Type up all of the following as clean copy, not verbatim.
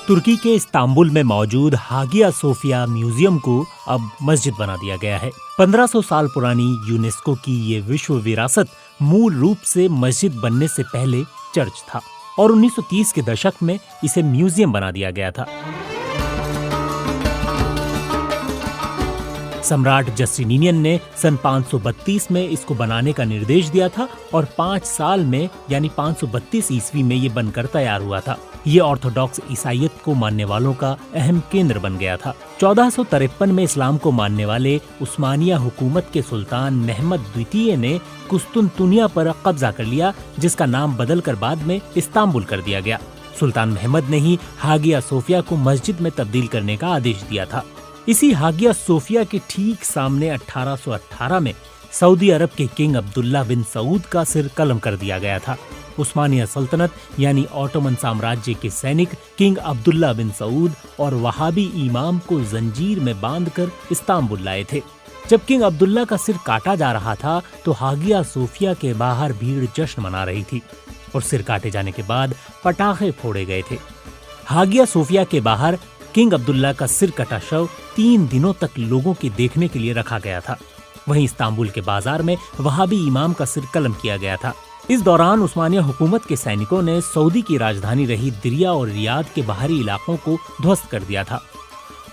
तुर्की के इस्तांबुल में मौजूद हागिया सोफिया म्यूजियम को अब मस्जिद बना दिया गया है। 1500 साल पुरानी यूनेस्को की ये विश्व विरासत मूल रूप से मस्जिद बनने से पहले चर्च था और 1930 के दशक में इसे म्यूजियम बना दिया गया था। सम्राट जस्टिनियन ने सन 532 में इसको बनाने का निर्देश दिया था और 5 साल में यानी 532 ईस्वी में ये बनकर तैयार हुआ था। ये ऑर्थोडॉक्स ईसाईयत को मानने वालों का अहम केंद्र बन गया था। 1453 में इस्लाम को मानने वाले उस्मानिया हुकूमत के सुल्तान महमद द्वितीय ने कुस्तुनतुनिया पर कब्जा कर लिया, जिसका नाम बदलकर बाद में इस्तांबुल कर दिया गया। सुल्तान महमद ने ही हागिया सोफिया को मस्जिद में तब्दील करने का आदेश दिया था। इसी हागिया सोफिया के ठीक सामने 1818 में सऊदी अरब के किंग अब्दुल्ला बिन सऊद का सिर कलम कर दिया गया था। उस्मानिया सल्तनत यानी ऑटोमन साम्राज्य के सैनिक किंग अब्दुल्ला बिन सऊद और वहाबी इमाम को जंजीर में बांधकर इस्तांबुल लाए थे। जब किंग अब्दुल्ला का सिर काटा जा रहा था तो हागिया सोफिया के बाहर भीड़ जश्न मना रही थी और सिर काटे जाने के बाद पटाखे फोड़े गए थे। हागिया सोफिया के बाहर किंग अब्दुल्ला का सिर कटा शव 3 दिनों तक लोगों के देखने के लिए रखा गया था। वहीं इस्तांबुल के बाजार में वहाबी इमाम का सिर कलम किया गया था। इस दौरान उस्मानिया हुकूमत के सैनिकों ने सऊदी की राजधानी रही दिरिया और रियाद के बाहरी इलाकों को ध्वस्त कर दिया था।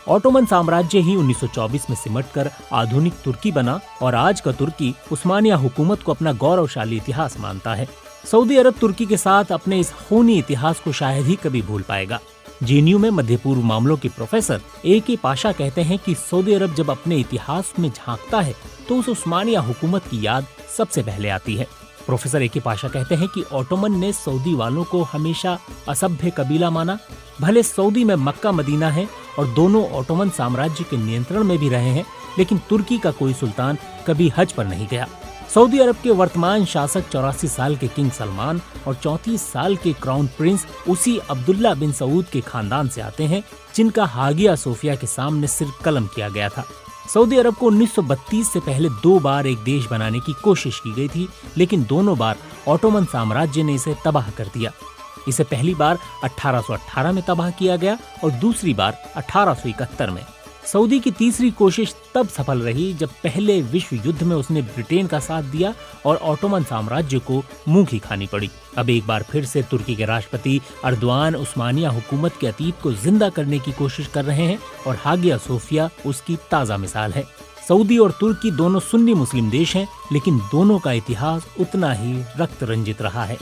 ऑटोमन साम्राज्य ही 1924 में सिमटकर आधुनिक तुर्की बना और आज का तुर्की उस्मानिया हुकूमत को अपना गौरवशाली इतिहास मानता है। सऊदी अरब तुर्की के साथ अपने इस खूनी इतिहास को शायद ही कभी भूल पाएगा। जेएनयू में मध्य पूर्व मामलों के प्रोफेसर ए.के. पाशा कहते हैं कि सऊदी अरब जब अपने इतिहास में झांकता है तो उस उस्मानिया हुकूमत की याद सबसे पहले आती है। Professor A K. पाशा कहते हैं कि ऑटोमन ने सऊदी वालों को हमेशा असभ्य कबीला माना। भले सऊदी में मक्का मदीना है और दोनों ऑटोमन साम्राज्य के नियंत्रण में भी रहे हैं, लेकिन तुर्की का कोई सुल्तान कभी हज पर नहीं गया। सऊदी अरब के वर्तमान शासक 84 साल के किंग सलमान और 34 साल के क्राउन प्रिंस उसी अब्दुल्ला बिन सऊद के खानदान से आते हैं, जिनका हागिया सोफिया के सामने सिर कलम किया गया था। सऊदी अरब को 1932 से पहले 2 बार एक देश बनाने की कोशिश की गई थी, लेकिन दोनों बार ऑटोमन साम्राज्य ने इसे तबाह कर दिया। इसे पहली बार 1818 में तबाह किया गया और दूसरी बार 1871 में। सऊदी की तीसरी कोशिश तब सफल रही जब पहले विश्व युद्ध में उसने ब्रिटेन का साथ दिया और ऑटोमन साम्राज्य को मुंह की खानी पड़ी। अब एक बार फिर से तुर्की के राष्ट्रपति अर्दोआन उस्मानिया हुकूमत के अतीत को जिंदा करने की कोशिश कर रहे हैं और हागिया सोफिया उसकी ताज़ा मिसाल है। सऊदी और तुर्की दोनों सुन्नी मुस्लिम देश हैं, लेकिन दोनों का इतिहास उतना ही रक्त रंजित रहा है।